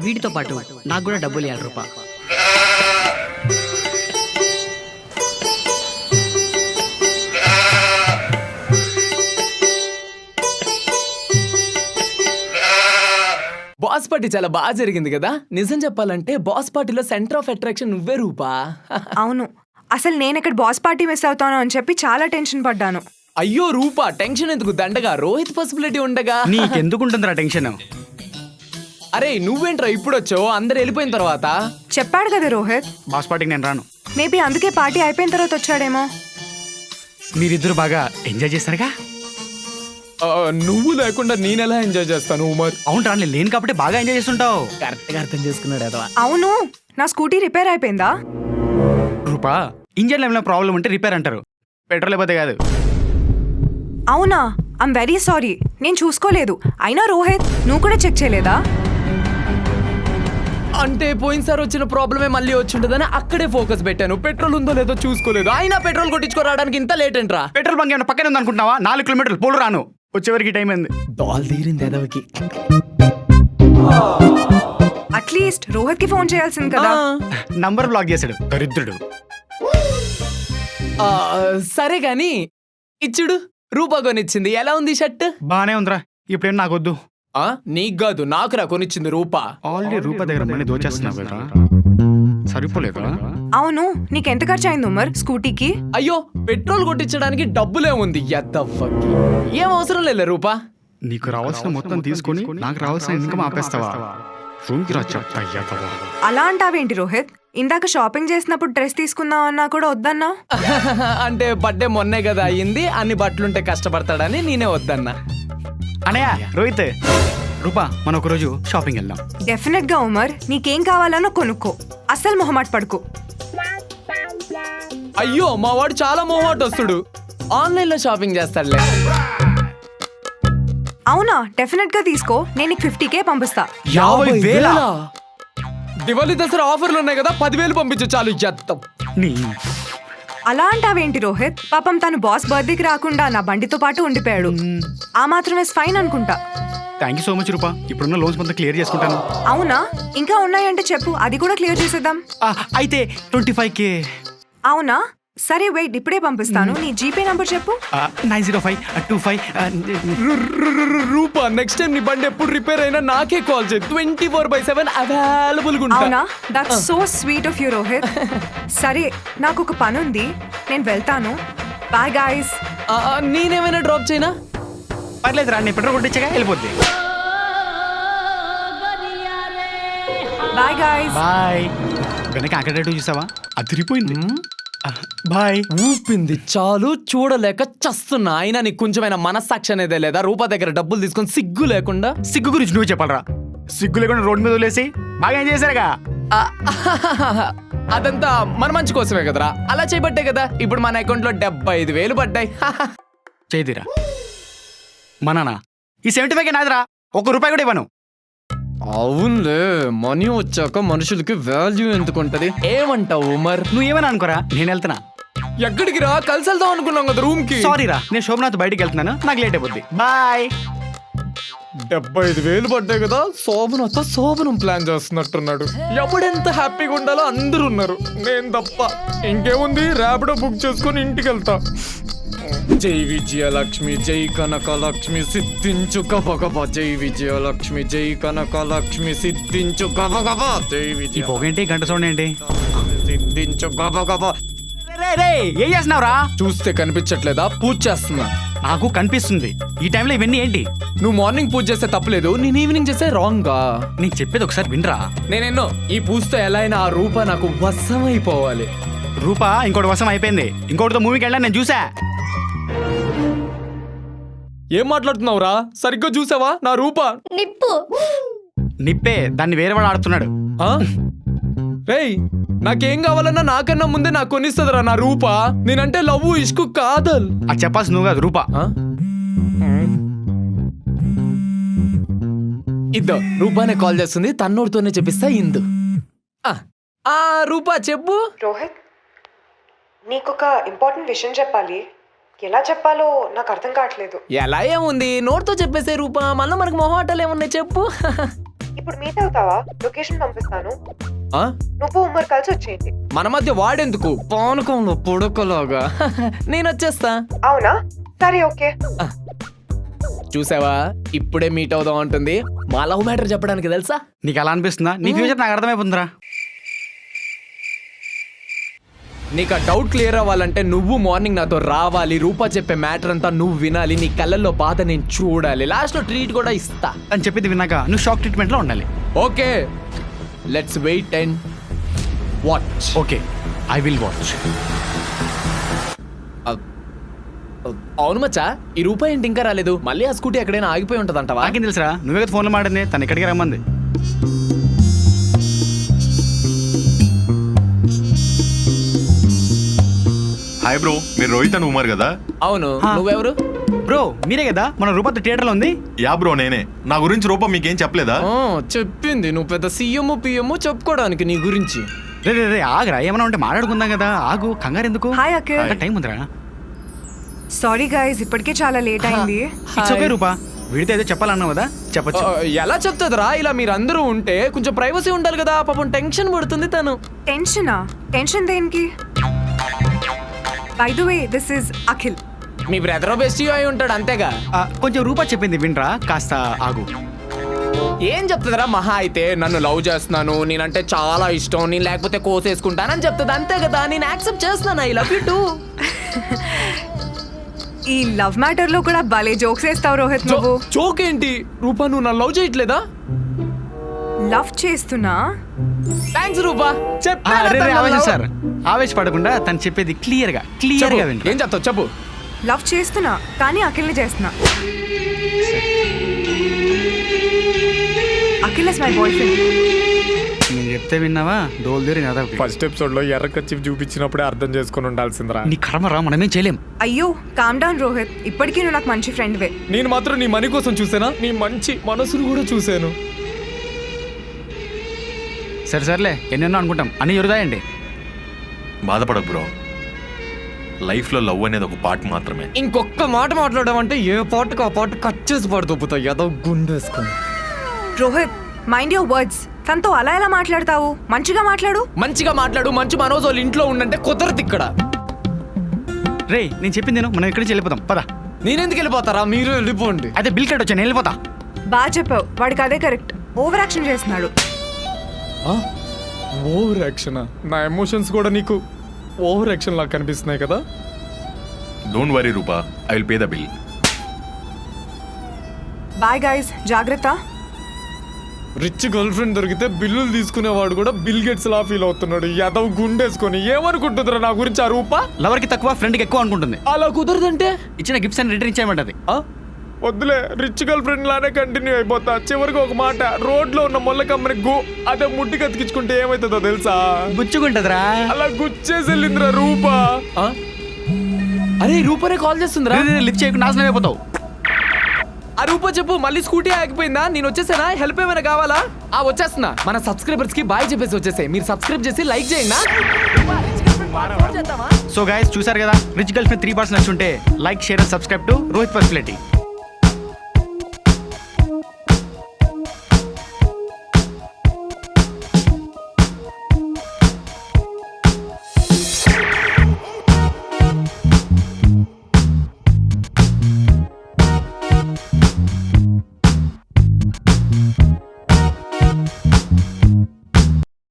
వీటితో పాటు నాకు కూడా డబ్బులు ఇవ్వాలి రూపా. బాస్ పార్టీ చాలా బాగా జరిగింది కదా. నిజం చెప్పాలంటే బాస్ పార్టీలో సెంటర్ ఆఫ్ అట్రాక్షన్ నువ్వే రూపా. అవును, అసలు నేను ఇక్కడ బాస్ పార్టీ మిస్ అవుతాను అని చెప్పి చాలా టెన్షన్ పడ్డాను. అయ్యో రూపా, టెన్షన్ ఎందుకు, దండగా రోహిత్ పాసిబిలిటీ ఉండగా. నీకెందుకుంటుందిరా టెన్షన్? అరే నువ్వేంట్రా ఇప్పుడు వచ్చావు, అందరు వెళ్ళిపోయిన తర్వాత? చెప్పాడు కదా రోహిత్, బాస్ పార్టీకి నేను రాను. మేబీ అందుకే పార్టీ అయిపోయిన తర్వాత వచ్చాడేమో. మీరిద్దరు బాగా ఎంజాయ్ చేస్తారుగా. నువ్వు లేకుండా నేనెలా ఎంజాయ్ చేస్తాను ఉమర్? అవును రా, నేను లేను కాబట్టి బాగా ఎంజాయ్ చేస్తుంటావు. కరెక్ట్ గా అర్థం చేసుకున్నాడు అదవా. అవును, నా స్కూటీ రిపేర్ అయిపోయిందా? రూపా, ఇంజన్ ఏమైనా ప్రాబ్లం ఉంటే రిపేర్ అంటారు, పెట్రోల్ అయిపోతే కాదు. అవునా? ఐమ్ వెరీ సారీ, నేను చూసుకోలేదు. అయినా రోహిత్, నువ్వు కూడా చెక్ చేయలేదా? అంటే పోయినసారి వచ్చిన ప్రాబ్లమే మళ్ళీ వచ్చి ఉంటుందని అక్కడే ఫోకస్ పెట్టాను. పెట్రోల్ ఉందో లేదో చూసుకోలేదు. అయినా పెట్రోల్ కొట్టించుకోరావడానికి ఇంత లేట్ ఏంట్రా? పెట్రోల్ బంక్ ఏమైనా పక్కనే ఉంది అనుకుంటున్నావా? 4 కిలోమీటర్లు పోలు రాను, వచ్చేవరకు టైం అయింది. దాల్ తీరింది ఎదవకి. అట్లీస్ట్ రోహిత్ కి ఫోన్ చేయాల్సింది కదా. నంబర్ బ్లాక్ చేశాడు దరిద్రుడు. సరే గాని ఇచ్చుడు, రూపా కొనిచ్చింది. ఎలా ఉంది షర్ట్? బానే ఉందిరా, ఇప్పుడేం నాకొద్దు. నీకు కాదు నాకురా కొనిచ్చింది రూపా. ఆల్రెడీ రూపా దగ్గర మనీ దోచేస్తున్నావు కదా, సరిపోలేదా? అవును, నీకెంత ఖర్చు అయింది ఉమర్ స్కూటీకి? అయ్యో పెట్రోల్ కొట్టించడానికి డబ్బులే ఉంది. ఎద్దవ్వకి ఏం అవసరం లేదు రూపా. నీకు రావాల్సిన మొత్తం తీసుకొని నాకు రావాల్సిన ఇన్కమ్ ఆపేస్తావా? రూమ్కి రా చెప్తా. అలా అంటావేంటి రోహిత్? ఇందాక షాపింగ్ చేసినప్పుడు డ్రెస్ తీసుకుందాం అన్నా కూడా వద్దన్నా. అంటే బర్త్డే మొన్నే కదా అయ్యింది, అన్ని బట్టలుంటే కష్టపడతాడని నేనే వద్దన్నా. అనయ్య రోహిత్, రూపా మనం ఒకరోజు షాపింగ్ వెళ్దాం. డెఫినెట్ గా ఉమర్, నీకేం కావాలనో కొనుక్కో, అస్సలు మొహమాట పడుకో. అయ్యో మా వాడు చాలా మొహమాటస్తుడు, ఆన్లైన్ లో షాపింగ్ చేస్తాడులే. అవునా? డెఫినెట్ గా తీసుకో, నేను నీకు 50K పంపిస్తా. 50,000? దివాళీ దసరా ఆఫర్లు ఉన్నాయి కదా, 10,000 పంపించు చాలు. ఎత్తం నీ అలా అంటావేంటి రోహిత్? పాపం తను బాస్ బర్త్డేకి రాకుండా నా బండితో పాటు ఉండిపోయాడు. ఆ మాత్రమే ఫైన్ అనుకుంటా. థ్యాంక్ యూ సో మచ్ రూపా, ఇప్పుడున్న లోన్స్ మొత్తం క్లియర్ చేసుకుంటాను. అవునా? ఇంకా ఉన్నాయంటే చెప్పు, అది కూడా క్లియర్ చేసేద్దాం. అయితే 25K. అవునా? సరే వెయిట్, ఇప్పుడే పంపిస్తాను. నీ జీపే నంబర్ చెప్పు. 90525. రూపా నెక్స్ట్ టైం నీ బండి ఎప్పుడు రిపేర్ అయినా నాకే కాల్ చేయి. 24/7 అవైలబుల్ గా ఉంటా. అవునా? That's so sweet of you Rohit. సరే, నాకు ఒక పని ఉంది, నేను వెళ్తాను. Bye guys. నేనేమైనా డ్రాప్ చేయనా? పర్లేదు రా, నేను పెట్రోల్ కొట్టించగా వెళ్ళిపోద్ది. Bye guys. బాయ్. వెనక అక్కడ చూసావా, అదిరిపోయింది. బాయ్. ఊపింది చాలు, చూడలేక చస్తున్నా. అయినా నీకు కొంచెమైనా మనస్సాక్షి అనేదే లేదా? రూపా దగ్గర డబ్బులు తీసుకొని సిగ్గు లేకుండా. సిగ్గు గురించి నువ్వు చెప్పాలరా, సిగ్గు లేకుండా రోడ్డు మీద వదిలేసి బాగా ఏం చేశారుగా. అదంతా మన మంచి కోసమే కదరా, అలా చేయబట్టే కదా ఇప్పుడు మన అకౌంట్ లో 75,000 పడ్డాయి. చేదిరా మనానా, ఈ 75K నాదిరా, ₹1 కూడా ఇవ్వను. అవునులే, మనీ వచ్చాక మనుషులకి వాల్యూ ఎందుకుంటది. ఏమంటావు ఉమర్? నువ్వు ఏమని అనుకోరా, నేను వెళ్తున్నా. ఎక్కడికి రా? కలిసి వెళ్దాం అనుకున్నాం కదా రూమ్ కి. సారీ రా, నేను శోభనాథ్ బయటికి వెళ్తున్నాను, నాకు లేట్ అయిపోద్ది. బాయ్. 75,000 పడ్డాయి కదా, శోభనం ప్లాన్ చేస్తున్నట్టున్నాడు. ఎవడెంత హ్యాపీగా ఉండాలో అందరూ ఉన్నారు, నేను తప్ప. ఇంకేముంది, ర్యాపిడో బుక్ చేసుకుని ఇంటికి వెళ్తా. జై విజయలక్ష్మి జై కనకలక్ష్మి సిద్ధించు గబగబా, జై విజయలక్ష్మి జై కనకలక్ష్మి సిద్ధించు గబగబా, జై ఈ విజయ పొగేంటి, గంట సౌండ్ ఏంటి? సిద్ధించు గబగబా. ఏం చేస్తున్నావురా? చూస్తే కనిపించట్లేదా? పూజ చేస్తున్నా. నాకు కనిపిస్తుంది. ఈ టైంలో ఇవన్నీ ఏంటి? నువ్వు మార్నింగ్ పూజ చేస్తే తప్పలేదు, నేను ఈవినింగ్ చేస్తే రాంగ్ గా. నేను చెప్పేది ఒకసారి వినరా. నేనెన్నో ఈ పూజతో ఎలా అయినా ఆ రూప నాకు వశమైపోవాలి. రూపా ఇంకోటి వశం అయిపోయింది, ఇంకోటితో మూవీకి వెళ్ళాను నేను చూసా. ఏం మాట్లాడుతున్నావురా? సరిగ్గా చూసావా నా రూప? నిప్పే, దాన్ని వేరే వాడు ఆడుతున్నాడు. రేయ్, నాకేం కావాలన్నా నాకన్నా ముందే నాకు కొనిస్తుందిరా నా రూప. నేనంటే లవ్ ఇష్కు కాదల్. అది చెప్పాల్సి నువ్వు కాదు, రూపా. ఇద్దో రూపానే కాల్ చేస్తుంది, తన్నోడితోనే చెప్పిస్తా. ఇందు రూపా చెప్పు. రోహిత్, నీకొక ఇంపార్టెంట్ విషయం చెప్పాలి. ఎలా చెప్పాలో నాకు అర్థం కావట్లేదు. ఎలా ఏముంది, నోటితో చెప్పేసే రూపా. మళ్ళీ మనకు మొహాటాలు ఏమున్నాయి చెప్పు. ఇప్పుడు మీట్ అవుతావా? లొకేషన్ పంపిస్తాను. ఆ? నువ్వు ఉమ్మర్ కలిసి వచ్చేయండి. మన మధ్య వాడెందుకు పానకంలో పొడకలాగా నేను వచ్చేస్తా. అవునా? సరే ఓకే. చూసావా ఇప్పుడే మీట్ అవుదాం అంటుంది. మా లవ్ మ్యాటర్ చెప్పడానికి తెలుసా? నీకు అలా అనిపిస్తుందా? నీ ఫ్యూచర్ నాకు అర్థమైపోతుందిరా. నీకు ఆ డౌట్ క్లియర్ అవ్వాలంటే నువ్వు మార్నింగ్ నాతో రావాలి. రూపా చెప్పే మ్యాటర్ అంతా నువ్వు వినాలి. నీ కళ్ళల్లో బాధ నేను చూడాలి. లాస్ట్ లో ట్రీట్ కూడా ఇస్తా అని చెప్పింది విన్నాక నువ్వు షాక్ ట్రీట్మెంట్ లో ఉండాలి. Okay let's wait and watch. Okay I will watch. అవును మచ్చా, ఈ రూపా ఏంటి ఇంకా రాలేదు? మళ్ళీ ఆ స్కూటీ ఎక్కడైనా ఆగిపోయి ఉంటదంటవా? నాకేం తెలుసురా, నువ్వే కదా ఫోన్లో మాడింది. తను ఇక్కడికి రమ్మంది. హాయ్ బ్రో, మీరు రోహిత్ అండ్ ఉమర్ కదా? అవును. హా. నువ్వెవరు? బ్రో మీరే కదా మన రూపా థియేటర్లో ఉంది. యా బ్రో నేనే. నా గురించి రూపా మీకేం చెప్పలేదా? చెప్పింది. నువ్వు పెద్ద సీఎం పిఎం చెప్పుకోవడానికి నీ గురించి. రే రే రే ఆగరా, ఏమైనా ఉంటే మాట్లాడుకుందాం కదా. ఆగు, కంగారు ఎందుకు? హాయ్ అఖిల్. ఇంకా టైం ఉందిరా. సారీ గైస్, ఇప్పటికే చాలా లేట్ అయింది. ఇట్స్ ఓకే రూపా, వీడితో ఏదో చెప్పాలన్నావు కదా, చెప్పచ్చు. ఎలా చెప్తుందిరా? ఇలా మీరందరూ ఉంటే కొంచెం ప్రైవసీ ఉండాలి కదా. పాపం టెన్షన్ పడుతుంది తను. టెన్షనా? టెన్షన్ దేనికి? By the way this is Akhil. Me brother best అయి ఉంటాడు అంతేగా. కొంచెం రూపా చెప్పింది వినరా, కాస్త ఆగు. ఏం చెప్తుందిరా? మహా అయితే నన్ను లవ్ చేస్తున్నాను, నేనంటే చాలా ఇష్టం, నేను లేకపోతే కోసేసుకుంటానని చెప్తుంది అంతే కదా. నేను యాక్సెప్ట్ చేస్తున్నాను. I love you two. ఈ లవ్ మ్యాటర్ లో కూడా భలే జోక్స్ వేస్తావు రోహిత్. నువ్వు జోక్ ఏంటి రూపా? నువ్వు నన్ను లవ్ చేయట్లేదా? లవ్ చేస్తున్నా. థ్యాంక్స్ రూపా. ఆవేశం సార్, ఆవేశపడకుండా తను చెప్పేది క్లియర్ గా విను. ఏం చెప్తావు చెప్పు. లవ్ చేస్తున్నా కానీ అఖిల్ని చేస్తున్నా. Akhil is my boy friend. నేను చెప్తే విన్నావా? డోల్ దేరి నదా. ఫస్ట్ ఎపిసోడ్ లో ఎర్ర కచ్చి చూపించినప్పుడే అర్థం చేసుకుని ఉండాల్సిందిరా. నీ కర్మరా, మనమేం చేయలేం. అయ్యో కామ్ డౌన్ రోహిత్, ఇప్పటికీ నువ్వు నాకు మంచి ఫ్రెండ్ వే. నేను మాత్రం నీ మనీ కోసం చూసానా? నీ మంచి మనసును కూడా చూశాను. సరే సర్లే, ఎన్నెన్నో అనుకుంటాం, అన్ని జరుగుతాయండి. బాధపడకు బ్రో, లైఫ్లో లవ్ అనేది ఒక పార్ట్ మాత్రమే. ఇంకొక మాట మాట్లాడమంటే ఏ పాటకు ఆ పాట కట్ చేసి పడుతుంటావు. ఏదో గుండేసుకొని. Rohit mind your words. తనతో అలా ఎలా మాట్లాడతావు? మంచిగా మాట్లాడు. మంచిగా మాట్లాడు. మంచి మనోజ్ వాళ్ళు ఇంట్లో ఉండంటే కుదరదు ఇక్కడ. రే నేను చెప్పింది నేను, మనం ఇక్కడి నుంచి వెళ్ళిపోతాం పద. నేనెందుకు వెళ్ళిపోతారా? మీరు వెళ్ళిపోండి. అయితే బిల్ కట్ వచ్చా, నేను వెళ్ళిపోతా. బాగా చెప్పావు, వాడికి అదే కరెక్ట్. ఓవర్ యాక్షన్ చేస్తున్నాడు. Over action? నా ఎమోషన్స్ కూడా నీకు ఓవర్ యాక్షన్ లాగా కనిపిస్తున్నాయి కదా. Don't worry Rupa, I will pay the bill. Bye guys, జాగ్రత్త. రిచ్ గర్ల్ ఫ్రెండ్ దొరికితే బిల్లులు తీసుకునేవాడు కూడా బిల్ గేట్స్ లా ఫీల్ అవుతున్నాడు. యాదవ్ గుండేసుకొని. ఏమనుకుంటుందిరా నా గురించి ఆ రూపా? లవర్కి తక్కువ, ఫ్రెండ్కి ఎక్కువ అనుకుంటుంది. అలా కుదరదంటే ఇచ్చిన గిఫ్ట్స్ అని రిటర్న్ ఇచ్చేయమంటది. వద్దులే, రిచ్ గర్ల్ ఫ్రెండ్ లానే కంటిన్యూ అయిపోతా. చివరికి ఒక మాట, రోడ్లో ఉన్న మొల్ల కమ్మని అదే ముట్టి కతికించుకుంటే ఏమైతుందో తెలుసా? గుచ్చుకుంటదిరా. అలా గుచ్చేసి వెళ్ళిందిరా రూపా. అరే రూపానే కాల్ చేస్తుందిరా. లిఫ్ట్ చేయకుండా నాశనం అయిపోతావు. ఆ రూపా చెప్పు, మళ్ళీ స్కూటీ ఆగిపోయిందా? నేను వచ్చేసానా? హెల్ప్ ఏమైనా కావాలా? వచ్చేస్తున్నా. మన సబ్స్క్రైబర్స్ కి బాయ్ చెప్పేసి వచ్చేసాయి. మీరు సబ్స్క్రైబ్ చేసి లైక్ చేయండి. సో గైస్ చూసారు కదా, రిచ్ గర్ల్ ఫ్రెండ్ 3 parts నచ్చుంటే like, share and subscribe to Rohit పర్సిలిటీ.